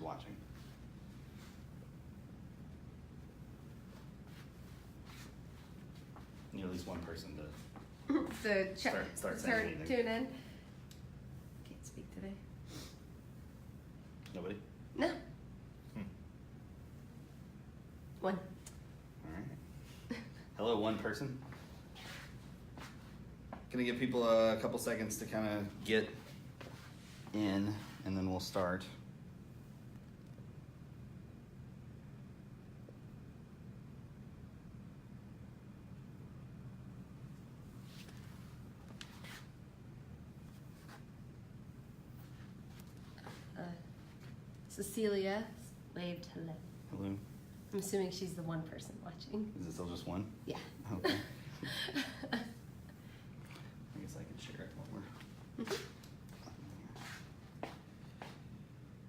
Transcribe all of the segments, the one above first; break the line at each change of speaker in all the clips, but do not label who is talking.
is watching. Need at least one person to start saying anything.
Tune in. Can't speak today.
Nobody?
No. One.
All right. Hello, one person. Gonna give people a couple seconds to kind of get in, and then we'll start.
Cecilia waved hello.
Hello.
I'm assuming she's the one person watching.
Is it still just one?
Yeah.
Okay. I guess I can share it while we're.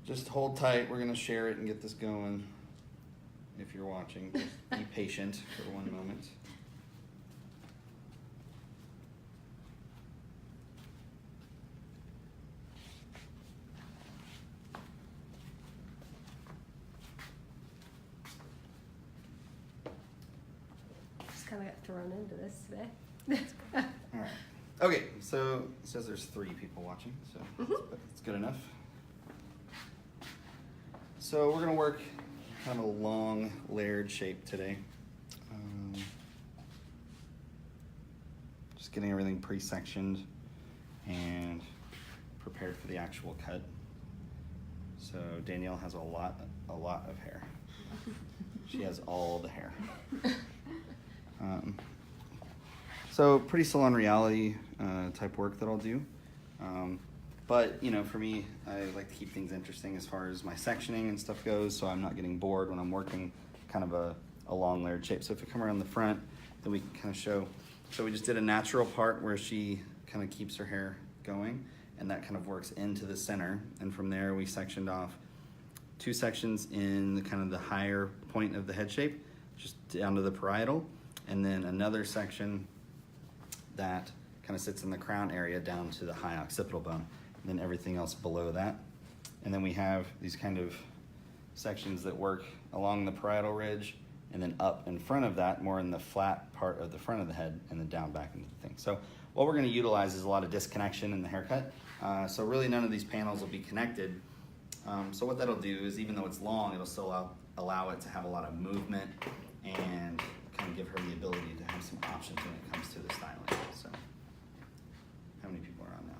Just hold tight. We're gonna share it and get this going. If you're watching, just be patient for one moment.
Just kind of got thrown into this today.
All right. Okay, so it says there's 3 people watching, so that's good enough. So we're gonna work kind of a long layered shape today. Just getting everything pre-sectioned and prepared for the actual cut. So Danielle has a lot of hair. She has all the hair. So pretty salon reality type work that I'll do. But you know, for me, I like to keep things interesting as far as my sectioning and stuff goes, so I'm not getting bored when I'm working kind of a long layered shape. So if we come around the front, then we can kind of show. So we just did a natural part where she kind of keeps her hair going, and that kind of works into the center. And from there, we sectioned off 2 sections in the kind of the higher point of the head shape, just down to the parietal, and then another section that kind of sits in the crown area down to the high occipital bone, and then everything else below that. And then we have these kind of sections that work along the parietal ridge and then up in front of that, more in the flat part of the front of the head, and then down back into the thing. So what we're gonna utilize is a lot of disconnection in the haircut. So really none of these panels will be connected. So what that'll do is, even though it's long, it'll still allow it to have a lot of movement and kind of give her the ability to have some options when it comes to the styling. So how many people are on now?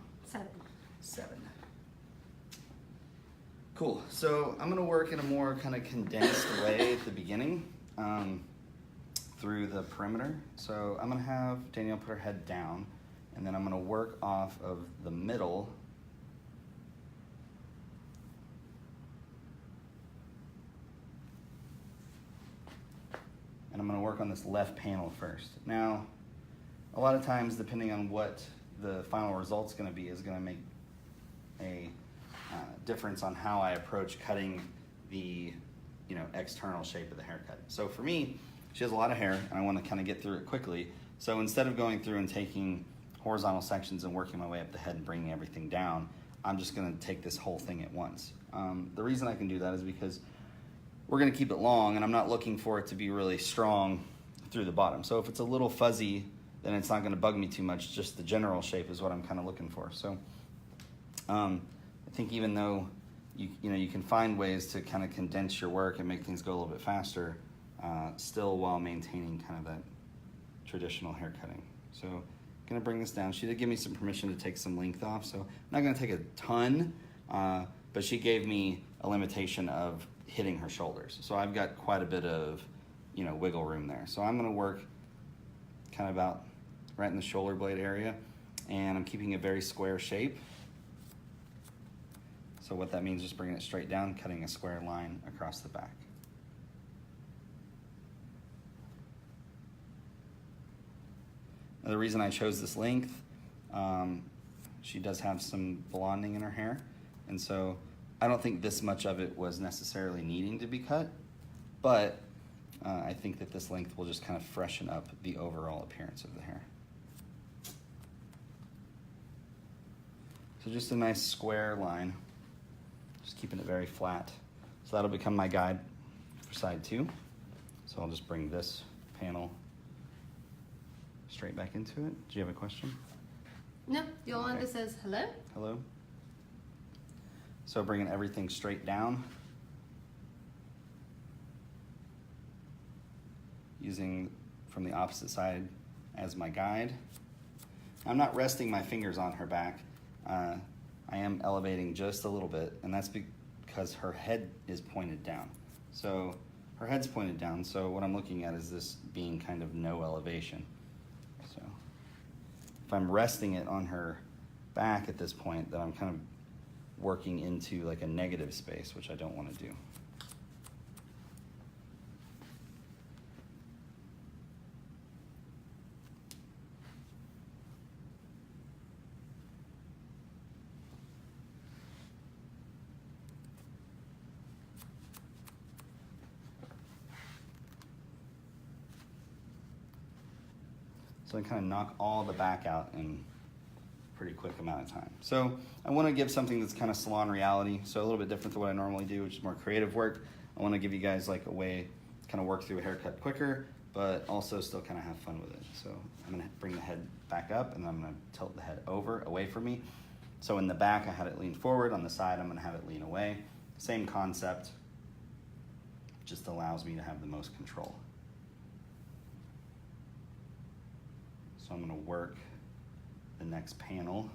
7. Cool. So I'm gonna work in a more kind of condensed way at the beginning through the perimeter. So I'm gonna have Danielle put her head down, and then I'm gonna work off of the middle. And I'm gonna work on this left panel first. Now, a lot of times, depending on what the final result's gonna be, is gonna make a difference on how I approach cutting the external shape of the haircut. So for me, she has a lot of hair, and I wanna kinda get through it quickly. So instead of going through and taking horizontal sections and working my way up the head and bringing everything down, I'm just gonna take this whole thing at once. The reason I can do that is because we're gonna keep it long, and I'm not looking for it to be really strong through the bottom. So if it's a little fuzzy, then it's not gonna bug me too much. Just the general shape is what I'm kind of looking for. So I think even though you can find ways to kind of condense your work and make things go a little bit faster, still while maintaining kind of that traditional hair cutting. So gonna bring this down. She did give me some permission to take some length off, so I'm not gonna take a ton, but she gave me a limitation of hitting her shoulders. So I've got quite a bit of wiggle room there. So I'm gonna work kind of about right in the shoulder blade area, and I'm keeping a very square shape. So what that means is just bringing it straight down, cutting a square line across the back. Now, the reason I chose this length, she does have some blonding in her hair, and so I don't think this much of it was necessarily needing to be cut, but I think that this length will just kind of freshen up the overall appearance of the hair. So just a nice square line, just keeping it very flat. So that'll become my guide for side 2. So I'll just bring this panel straight back into it. Do you have a question?
No, Yolanda
Okay.
says hello.
Hello? So bringing everything straight down. Using from the opposite side as my guide. I'm not resting my fingers on her back. I am elevating just a little bit, and that's because her head is pointed down. So her head's pointed down, so what I'm looking at is this being kind of no elevation. So if I'm resting it on her back at this point, then I'm kind of working into like a negative space, which I don't want to do. So I kind of knock all the back out in a pretty quick amount of time. So I want to give something that's kind of salon reality, so a little bit different than what I normally do, which is more creative work. I want to give you guys like a way to kind of work through a haircut quicker, but also still kind of have fun with it. So I'm going to bring the head back up, and then I'm going to tilt the head over, away from me. So in the back, I had it lean forward. On the side, I'm going to have it lean away. Same concept, just allows me to have the most control. So I'm going to work the next panel.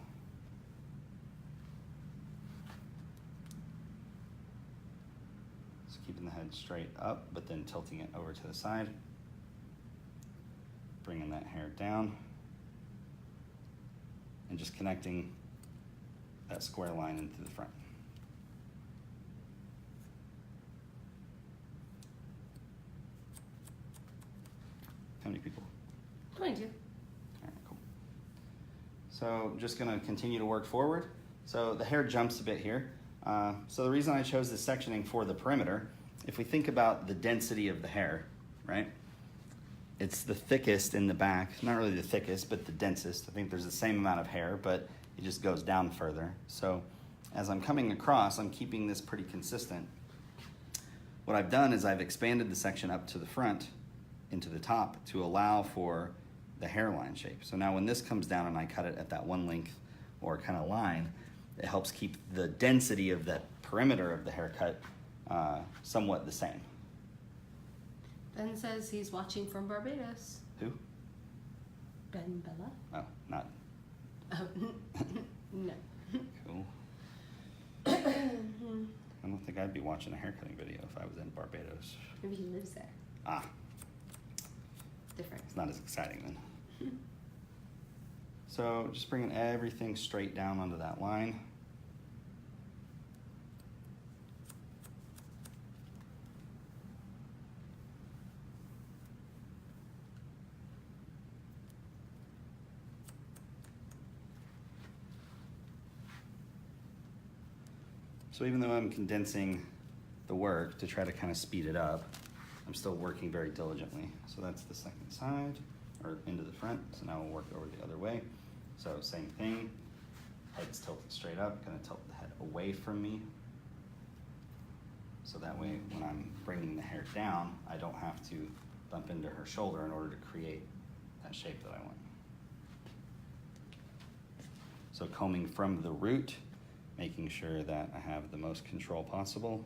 So keeping the head straight up, but then tilting it over to the side. Bringing that hair down. And just connecting that square line into the front. How many people?
22.
All right, cool. So just gonna continue to work forward. So the hair jumps a bit here. So the reason I chose this sectioning for the perimeter, if we think about the density of the hair, right? It's the thickest in the back, not really the thickest, but the densest. I think there's the same amount of hair, but it just goes down further. So as I'm coming across, I'm keeping this pretty consistent. What I've done is I've expanded the section up to the front into the top to allow for the hairline shape. So now when this comes down and I cut it at that one length or kind of line, it helps keep the density of that perimeter of the haircut somewhat the same.
Ben says he's watching from Barbados.
Who?
Ben Bella?
Oh, not
Oh, no.
cool. I don't think I'd be watching a haircutting video if I was in Barbados.
Maybe he lives there.
Ah,
Different.
it's not as exciting then. So just bringing everything straight down onto that line. So even though I'm condensing the work to try to kind of speed it up, I'm still working very diligently. So that's the second side, or into the front. So now we'll work over the other way. So same thing, head's tilted straight up, gonna tilt the head away from me. So that way, when I'm bringing the hair down, I don't have to bump into her shoulder in order to create that shape that I want. So combing from the root, making sure that I have the most control possible,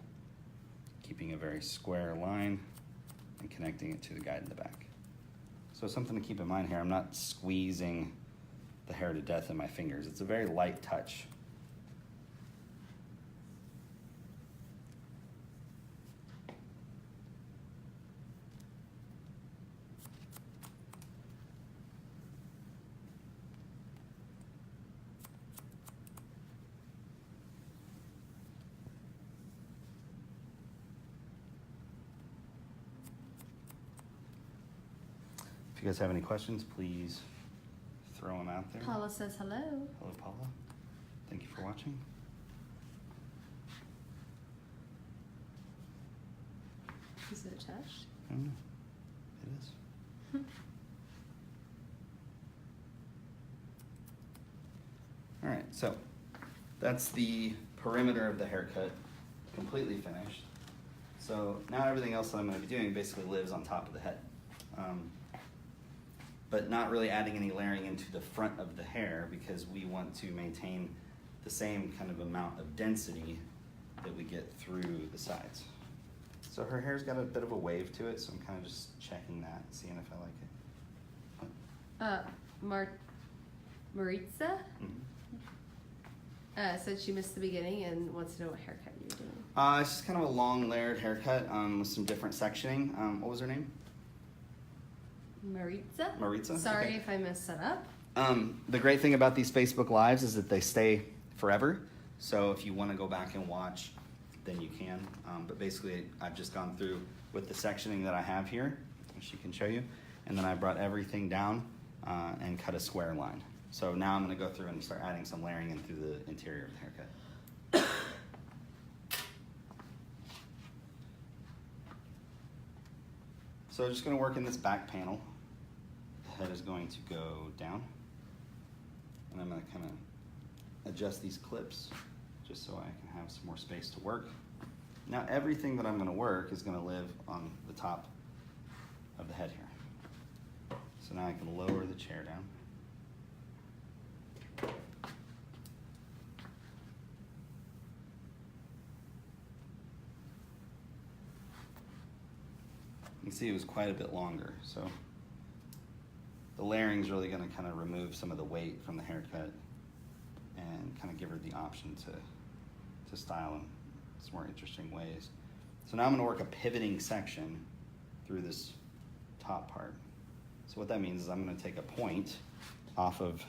keeping a very square line and connecting it to the guide in the back. So something to keep in mind here, I'm not squeezing the hair to death in my fingers. It's a very light touch. If you guys have any questions, please throw them out there.
Paula says hello.
Hello, Paula. Thank you for watching.
Is it attached?
I don't know. It is. All right, so that's the perimeter of the haircut completely finished. So now everything else that I'm going to be doing basically lives on top of the head. But not really adding any layering into the front of the hair because we want to maintain the same kind of amount of density that we get through the sides. So her hair's got a bit of a wave to it, so I'm kind of just checking that, seeing if I like it.
Maritza
Mhm.
said she missed the beginning and wants to know what haircut you're doing.
It's just kind of a long layered haircut with some different sectioning. What was her name?
Maritza?
Maritza?
Sorry
Okay.
if I messed that up.
The great thing about these Facebook Lives is that they stay forever. So if you want to go back and watch, then you can. But basically, I've just gone through with the sectioning that I have here, which she can show you. And then I brought everything down and cut a square line. So now I'm going to go through and start adding some layering in through the interior of the haircut. So just going to work in this back panel. The head is going to go down. And I'm going to kind of adjust these clips just so I can have some more space to work. Now everything that I'm going to work is going to live on the top of the head here. So now I can lower the chair down. You can see it was quite a bit longer, so the layering is really going to kind of remove some of the weight from the haircut and kind of give her the option to style in some more interesting ways. So now I'm going to work a pivoting section through this top part. So what that means is I'm going to take a point off of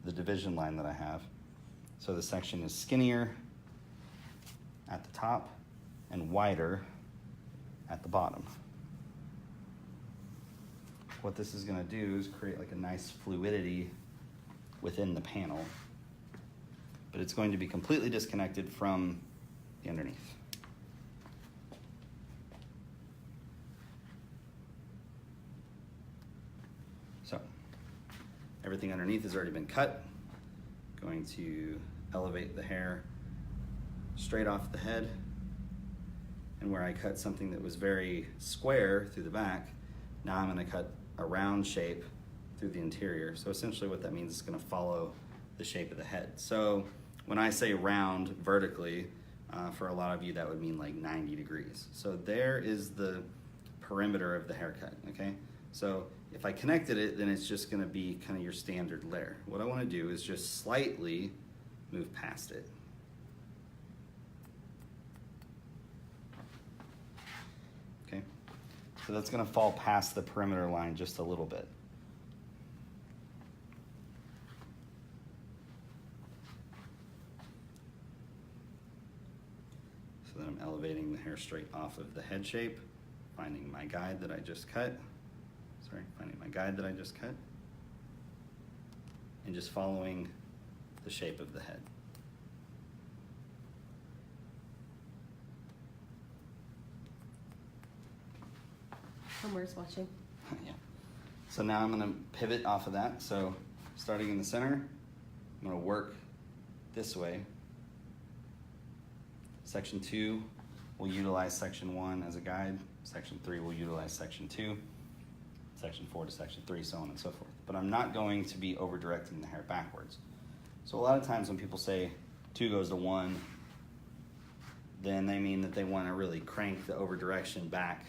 the division line that I have. So the section is skinnier at the top and wider at the bottom. What this is going to do is create like a nice fluidity within the panel, but it's going to be completely disconnected from the underneath. So everything underneath has already been cut. Going to elevate the hair straight off the head, and where I cut something that was very square through the back, now I'm going to cut a round shape through the interior. So essentially what that means is going to follow the shape of the head. So when I say round vertically, for a lot of you that would mean like 90 degrees. So there is the perimeter of the haircut, okay? So if I connected it, then it's just going to be kind of your standard layer. What I want to do is just slightly move past it. Okay? So that's going to fall past the perimeter line just a little bit. So then I'm elevating the hair straight off of the head shape, finding my guide that I just cut. Finding my guide that I just cut, and just following the shape of the head.
Homer's watching.
Yeah. So now I'm going to pivot off of that. So starting in the center, I'm going to work this way. Section 2 will utilize section 1 as a guide. Section 3 will utilize section 2. Section 4 to section 3, so on and so forth. But I'm not going to be over directing the hair backwards. So a lot of times when people say 2 goes to 1, then they mean that they want to really crank the over direction back.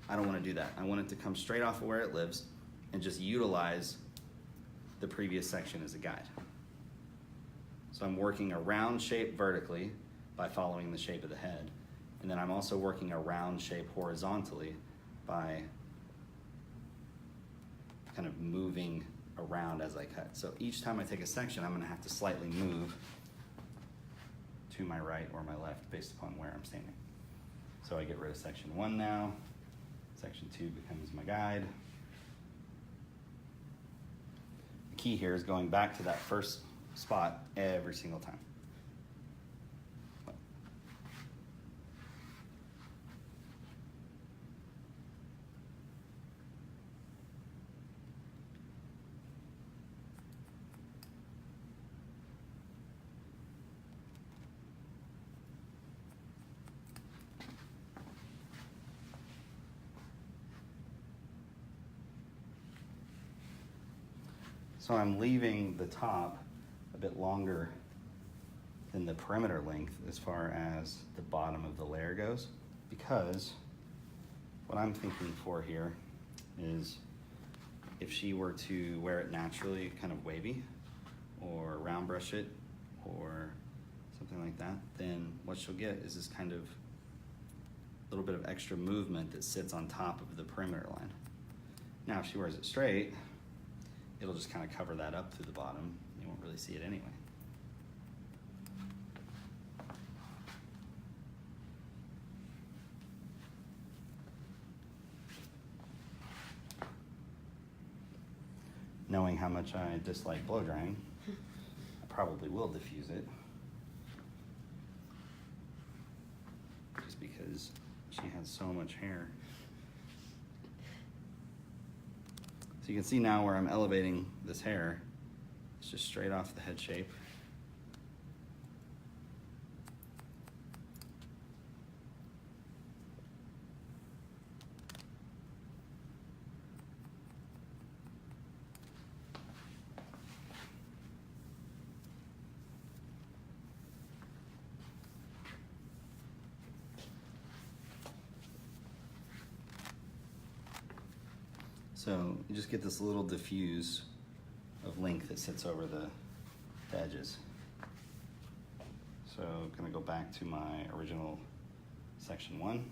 I don't want to do that. I want it to come straight off of where it lives and just utilize the previous section as a guide. So I'm working a round shape vertically by following the shape of the head. And then I'm also working a round shape horizontally by kind of moving around as I cut. So each time I take a section, I'm going to have to slightly move to my right or my left based upon where I'm standing. So I get rid of section 1 now. Section 2 becomes my guide. The key here is going back to that first spot every single time. So I'm leaving the top a bit longer than the perimeter length as far as the bottom of the layer goes, because what I'm thinking for here is if she were to wear it naturally, kind of wavy, or round brush it, or something like that, then what she'll get is this kind of little bit of extra movement that sits on top of the perimeter line. Now, if she wears it straight, it'll just kind of cover that up through the bottom. You won't really see it anyway. Knowing how much I dislike blow drying, I probably will diffuse it. Just because she has so much hair. So you can see now where I'm elevating this hair. It's just straight off the head shape. So you just get this little diffuse of length that sits over the edges. So I'm gonna go back to my original section 1.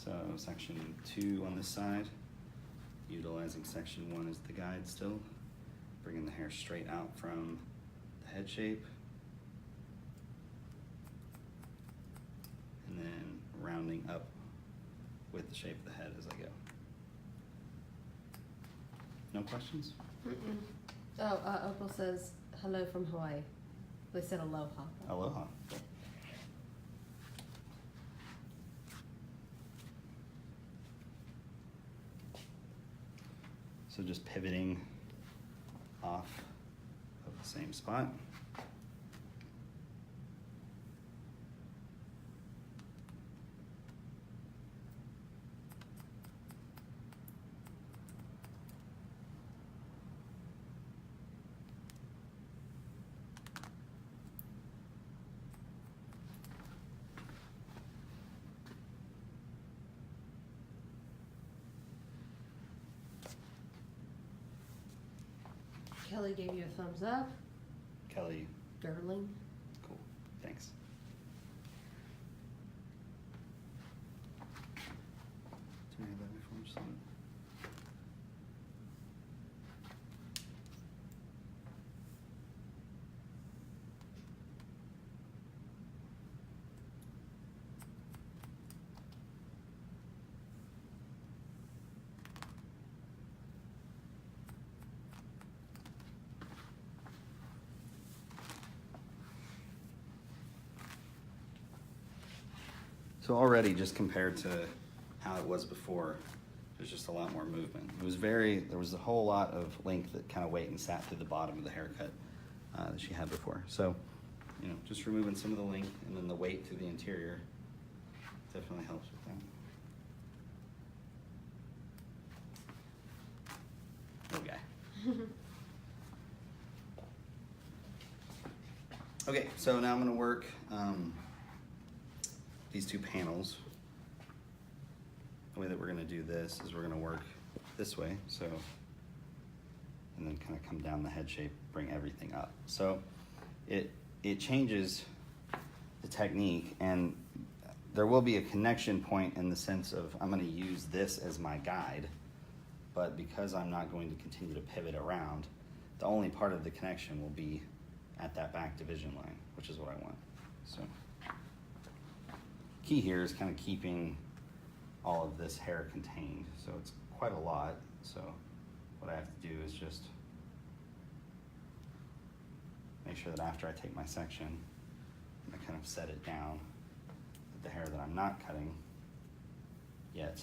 So section 2 on this side, utilizing section 1 as the guide still. Bringing the hair straight out from the head shape. And then rounding up with the shape of the head as I go. No questions?
Oh, Opal says, hello from Hawaii. They said aloha.
Aloha. So just pivoting off of the same spot.
Kelly gave you a thumbs up.
Kelly,
Darling.
cool, thanks. Do you have that before you sign it? So already, just compared to how it was before, there's just a lot more movement. There was a whole lot of length that kind of went and sat through the bottom of the haircut that she had before. So, just removing some of the length and then the weight through the interior definitely helps with that. Okay. Okay, so now I'm gonna work these two panels. The way that we're gonna do this is we're gonna work this way, so, and then kind of come down the head shape, bring everything up. So it changes the technique, and there will be a connection point in the sense of I'm gonna use this as my guide, but because I'm not going to continue to pivot around, the only part of the connection will be at that back division line, which is what I want. So key here is kind of keeping all of this hair contained. So it's quite a lot. So what I have to do is just make sure that after I take my section, I kind of set it down with the hair that I'm not cutting yet,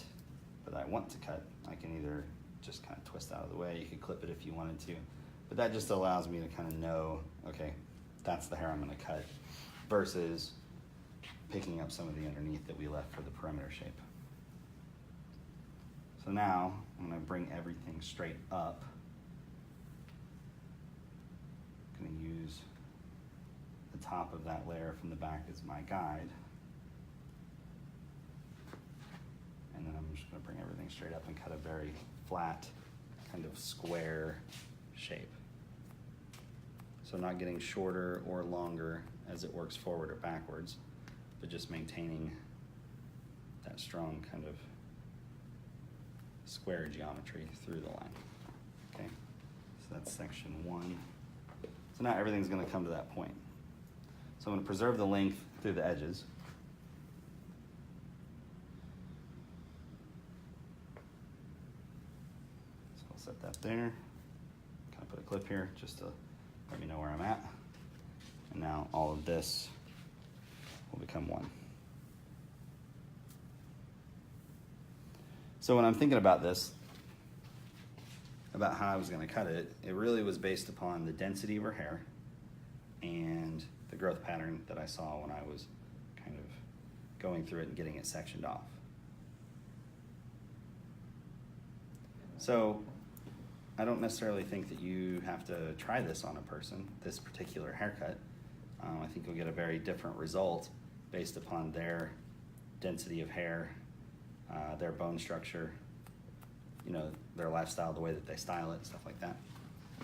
but I want to cut. I can either just kind of twist out of the way. You could clip it if you wanted to, but that just allows me to kind of know, okay, that's the hair I'm gonna cut, versus picking up some of the underneath that we left for the perimeter shape. So now I'm gonna bring everything straight up. I'm gonna use the top of that layer from the back as my guide. And then I'm just gonna bring everything straight up and cut a very flat, kind of square shape. So not getting shorter or longer as it works forward or backwards, but just maintaining that strong kind of square geometry through the line. Okay, so that's section 1. So now everything's gonna come to that point. So I'm gonna preserve the length through the edges. So I'll set that there. Kind of put a clip here just to let me know where I'm at. And now all of this will become one. So when I'm thinking about this, about how I was gonna cut it, it really was based upon the density of her hair and the growth pattern that I saw when I was kind of going through it and getting it sectioned off. So I don't necessarily think that you have to try this on a person, this particular haircut. I think you'll get a very different result based upon their density of hair, their bone structure, you know, their lifestyle, the way that they style it, stuff like that.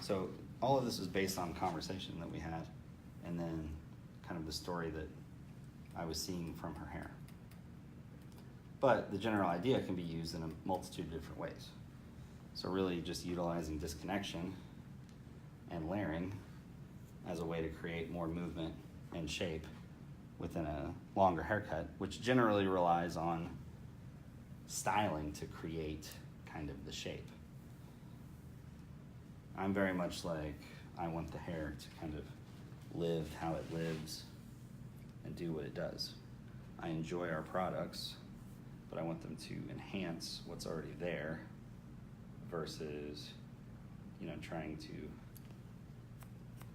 So all of this is based on conversation that we had, and then kind of the story that I was seeing from her hair. But the general idea can be used in a multitude of different ways. So really just utilizing disconnection and layering as a way to create more movement and shape within a longer haircut, which generally relies on styling to create kind of the shape. I'm very much like, I want the hair to kind of live how it lives and do what it does. I enjoy our products, but I want them to enhance what's already there versus, you know, trying to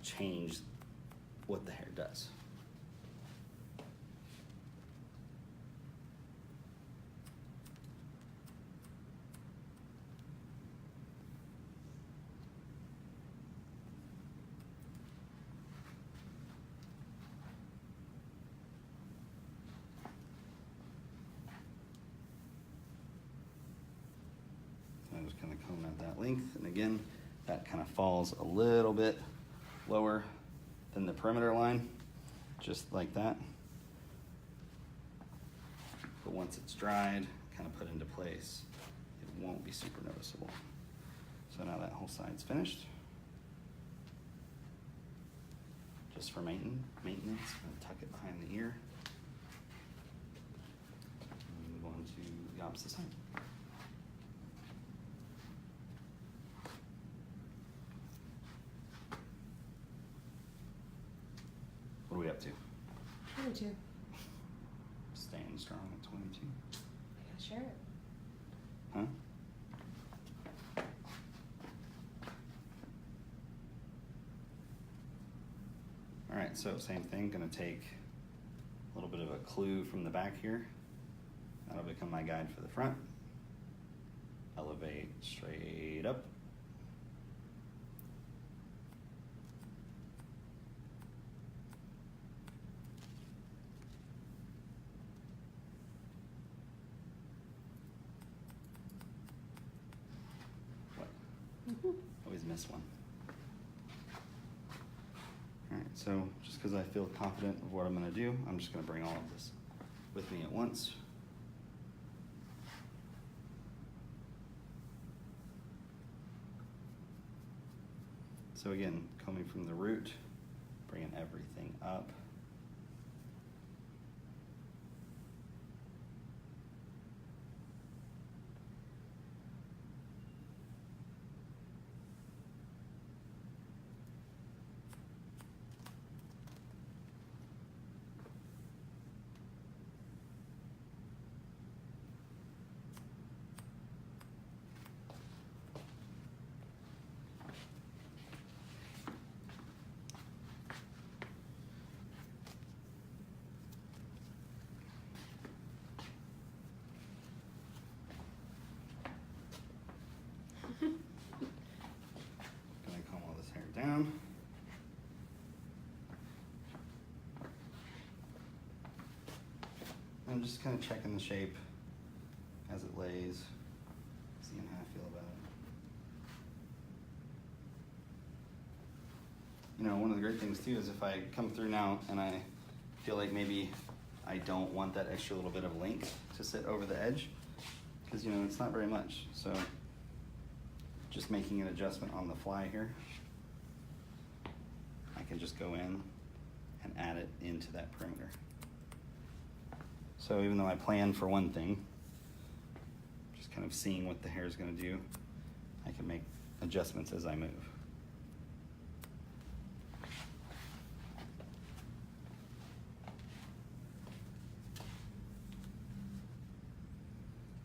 change what the hair does. I'm just kind of comb out that length, and again, that kind of falls a little bit lower than the perimeter line, just like that. But once it's dried, kind of put into place, it won't be super noticeable. So now that whole side's finished. Just for maintenance, I'm gonna tuck it behind the ear. And move on to the opposite side. What are we up to?
22.
Staying strong at 22.
I gotta share it.
Huh? All right, so same thing, gonna take a little bit of a clue from the back here. That'll become my guide for the front. Elevate straight up. Always miss one. All right, so just because I feel confident of what I'm gonna do, I'm just gonna bring all of this with me at once. So again, coming from the root, bringing everything up. I'm just kind of checking the shape as it lays, seeing how I feel about it. You know, one of the great things too is if I come through now and I feel like maybe I don't want that extra little bit of length to sit over the edge, because you know, it's not very much. So just making an adjustment on the fly here, I can just go in and add it into that perimeter. So even though I plan for one thing, just kind of seeing what the hair is going to do, I can make adjustments as I move.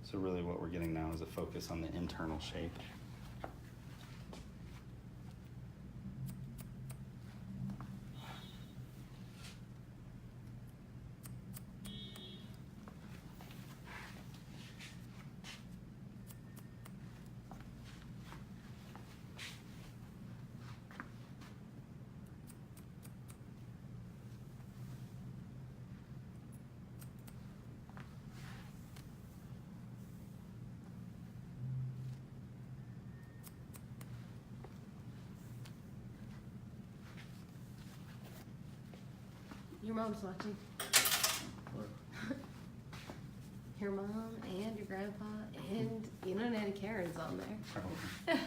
So really what we're getting now is a focus on the internal shape.
Your mom's watching. Your mom and your grandpa and you know Nanny Karen's on there.
Probably.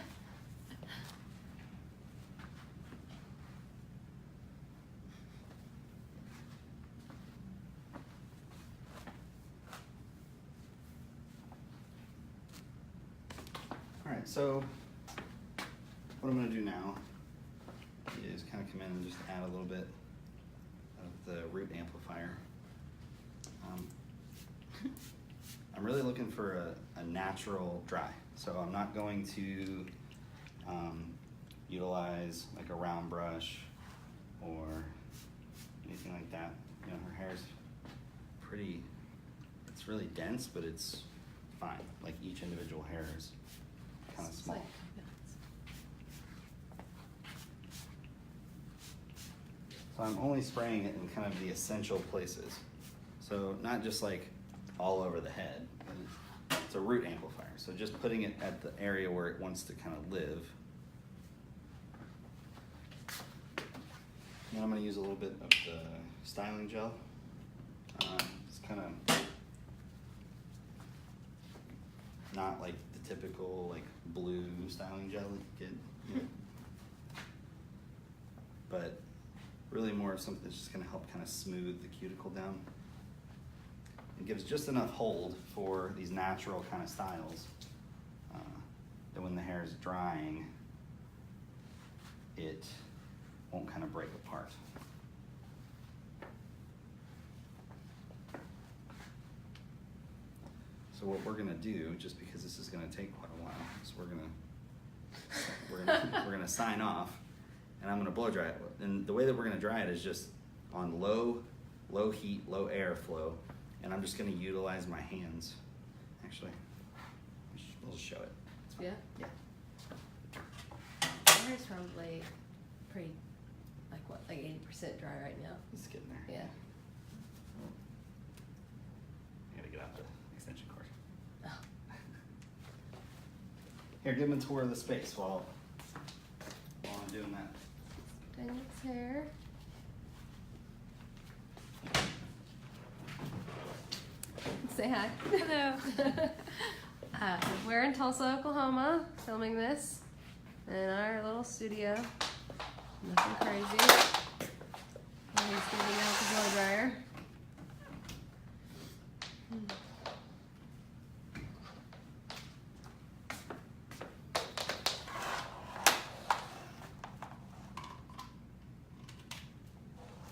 All right, so what I'm going to do now is kind of come in and just add a little bit of the root amplifier. I'm really looking for a natural dry, so I'm not going to utilize like a round brush or anything like that. You know, her hair's pretty, it's really dense, but it's fine. Like each individual hair is kind of
It's
small.
like-
So I'm only spraying it in kind of the essential places. So not just like all over the head. It's a root amplifier. So just putting it at the area where it wants to kind of live. Now I'm going to use a little bit of the styling gel. It's kind of not like the typical like blue styling gel that you get, you know, but really more of something that's just going to help kind of smooth the cuticle down. It gives just enough hold for these natural kind of styles that when the hair is drying, it won't kind of break apart. So what we're going to do, just because this is going to take quite a while, is we're going to sign off. And I'm going to blow dry it. And the way that we're going to dry it is just on low heat, low airflow. And I'm just going to utilize my hands. Actually, we'll just show it. It's fine.
Yeah?
Yeah.
My hair's probably pretty, like what, like 80% dry right now.
It's getting there.
Yeah.
I got to get out the extension cord.
Oh.
Here, give him a tour of the space while I'm doing that.
Daniel's hair. Say hi.
Hello.
We're in Tulsa, Oklahoma, filming this in our little studio. Nothing crazy. And he's getting out the blow dryer.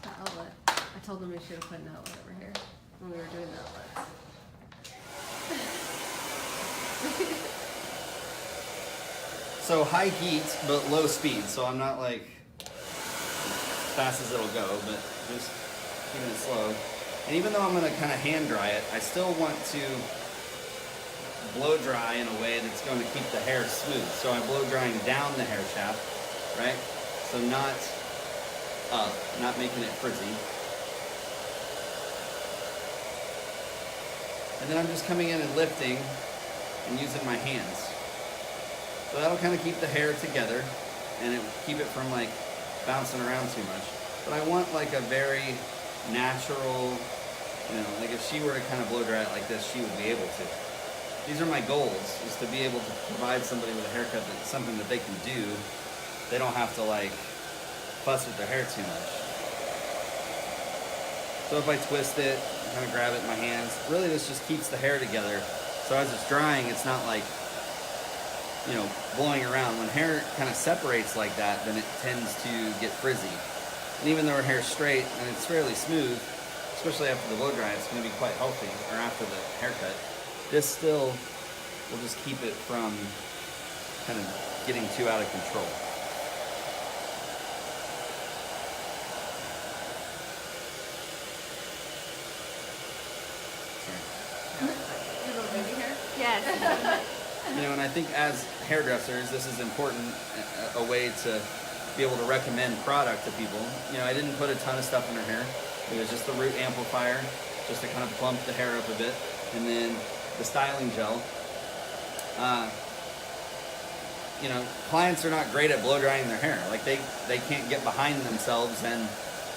The outlet. I told him we should have put an outlet over here when we were doing the outlets.
So high heat, but low speed. So I'm not like as fast as it'll go, but just keeping it slow. And even though I'm going to kind of hand dry it, I still want to blow dry in a way that's going to keep the hair smooth. So I'm blow drying down the hair shaft, right? So not up, not making it frizzy. And then I'm just coming in and lifting and using my hands. So that'll kind of keep the hair together and keep it from like bouncing around too much. But I want like a very natural, you know, like if she were to kind of blow dry it like this, she would be able to. These are my goals, is to be able to provide somebody with a haircut that's something that they can do. They don't have to like fuss with their hair too much. So if I twist it, kind of grab it in my hands, really this just keeps the hair together. So as it's drying, it's not like, you know, blowing around. When hair kind of separates like that, then it tends to get frizzy. And even though her hair's straight and it's fairly smooth, especially after the blow dry, it's going to be quite healthy, or after the haircut. This still will just keep it from kind of getting too out of control.
Your little baby hair?
Yes.
You know, and I think as hairdressers, this is important, a way to be able to recommend product to people. You know, I didn't put a ton of stuff in her hair. It was just the root amplifier, just to kind of plump the hair up a bit. And then the styling gel. You know, clients are not great at blow drying their hair. Like they can't get behind themselves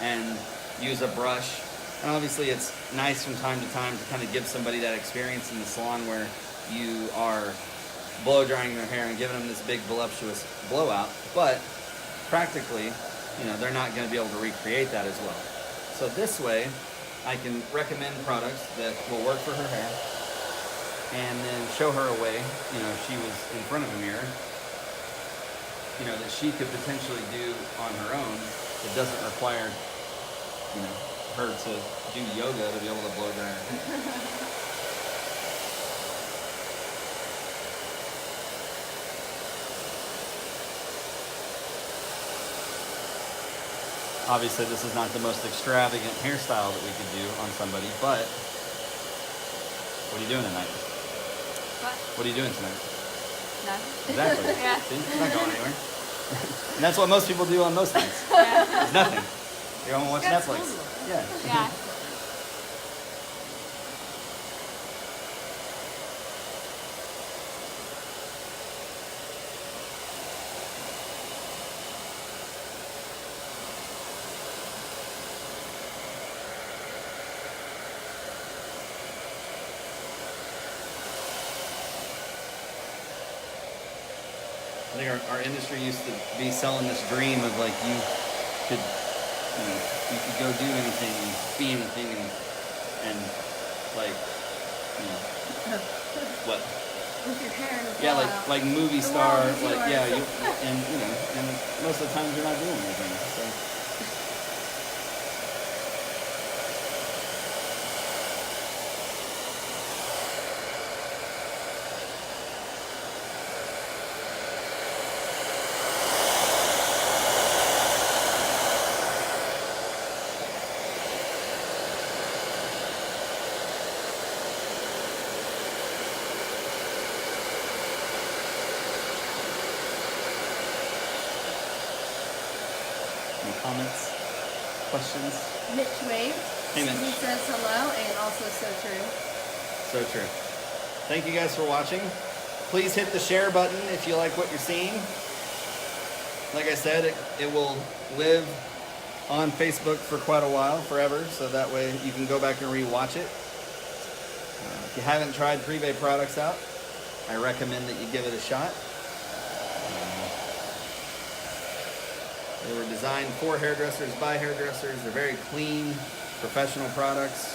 and use a brush. And obviously it's nice from time to time to kind of give somebody that experience in the salon where you are blow drying their hair and giving them this big voluptuous blowout. But practically, you know, they're not going to be able to recreate that as well. So this way, I can recommend products that will work for her hair, and then show her a way, you know, if she was in front of a mirror, you know, that she could potentially do on her own. It doesn't require, you know, her to do yoga to be able to blow dry her hair. Obviously, this is not the most extravagant hairstyle that we could do on somebody, but what are you doing tonight?
What?
What are you doing tonight?
Nothing.
Exactly.
Yeah.
See? It's not going anywhere. And that's what most people do on most things.
Yeah.
It's nothing. They go and watch
Got
Netflix.
school.
Yeah.
Yeah.
I think our industry used to be selling this dream of like you could, you know, you could go do anything and be anything and like, you know, what?
With your hair and
Yeah,
blowout.
like movie
The
star,
world is
like
yours.
yeah, and you know, and most of the times you're not doing anything. So. Any comments, questions?
Mitch Wade.
Hey, Mitch.
He says hello and also so true.
So true. Thank you guys for watching. Please hit the share button if you like what you're seeing. Like I said, it will live on Facebook for quite a while, forever, so that way you can go back and re-watch it. If you haven't tried Privé products out, I recommend that you give it a shot. They were designed for hairdressers, by hairdressers. They're very clean, professional products.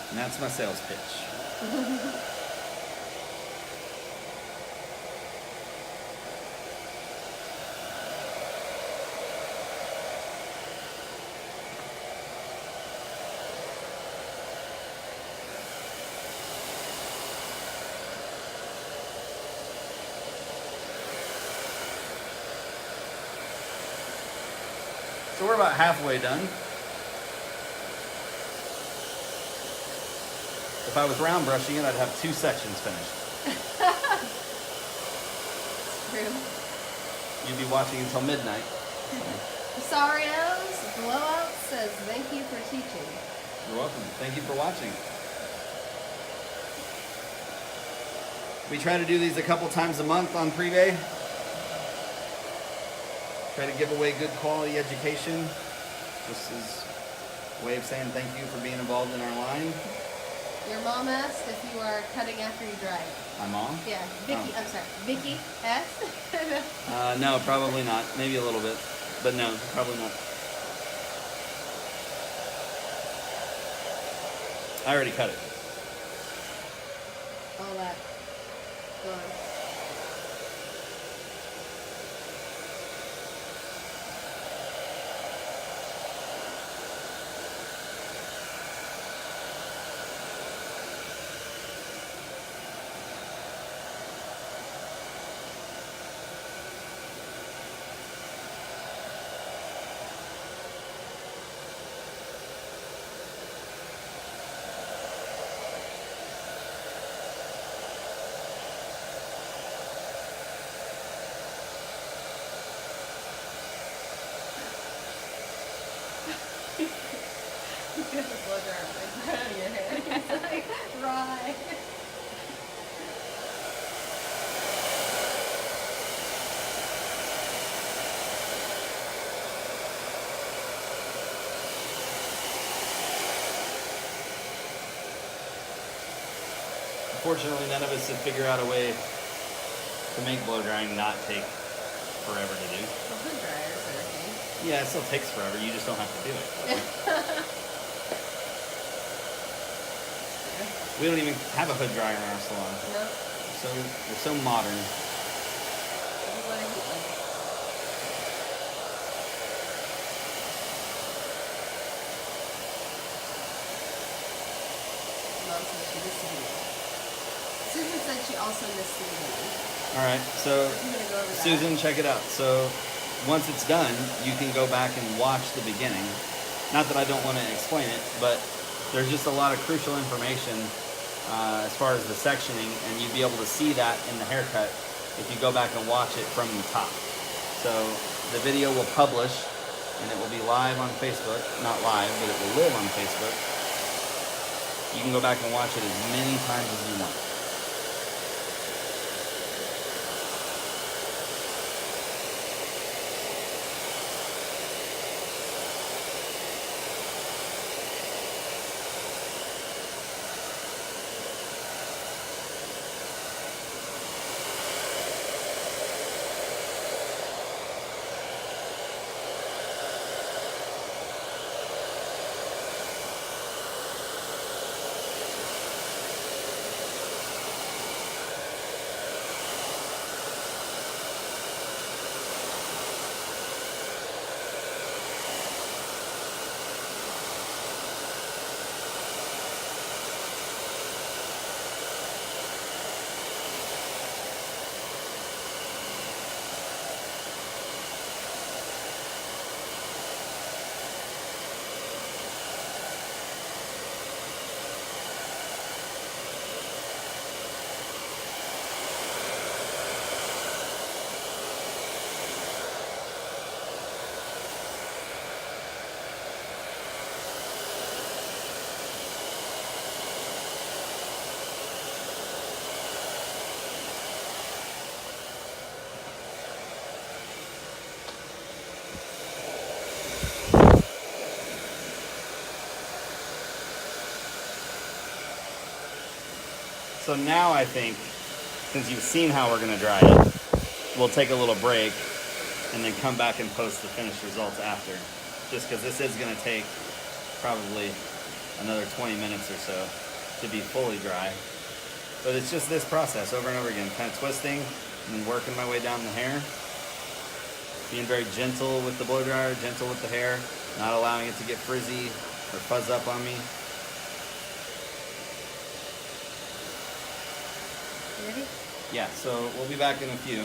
And that's my sales pitch. So we're about halfway done. If I was round brushing it, I'd have 2 sections finished.
True.
You'd be watching until midnight.
Rosario's Blowout says, thank you for teaching.
You're welcome. Thank you for watching. We try to do these a couple times a month on Prevay. Try to give away good quality education. This is a way of saying thank you for being involved in our line.
Your mom asked if you are cutting after you dry it.
My mom?
Yeah, Vicky, I'm sorry, Vicky asked.
No, probably not. Maybe a little bit. But no, probably not. I already cut it.
All that. Go on. You have a blow dryer like right on your head. It's like, right.
Unfortunately, none of us have figured out a way to make blow drying not take forever to do.
Well, hood dryers are a thing.
Yeah, it still takes forever. You just don't have to do it. We don't even have a hood dryer in our salon.
No.
We're so modern.
This is what I heat like. Mom said she missed the video. Susan said she also missed the video.
All right, so
I'm gonna go over that.
Susan, check it out. So once it's done, you can go back and watch the beginning. Not that I don't want to explain it, but there's just a lot of crucial information as far as the sectioning, and you'd be able to see that in the haircut if you go back and watch it from the top. So the video will publish, and it will be live on Facebook. Not live, but it will live on Facebook. You can go back and watch it as many times as you want. So now I think, since you've seen how we're going to dry it, we'll take a little break and then come back and post the finished results after. Just because this is going to take probably another 20 minutes or so to be fully dry. But it's just this process over and over again, kind of twisting and working my way down the hair. Being very gentle with the blow dryer, gentle with the hair, not allowing it to get frizzy or fuzz up on me.
Ready?
Yeah, so we'll be back in a few.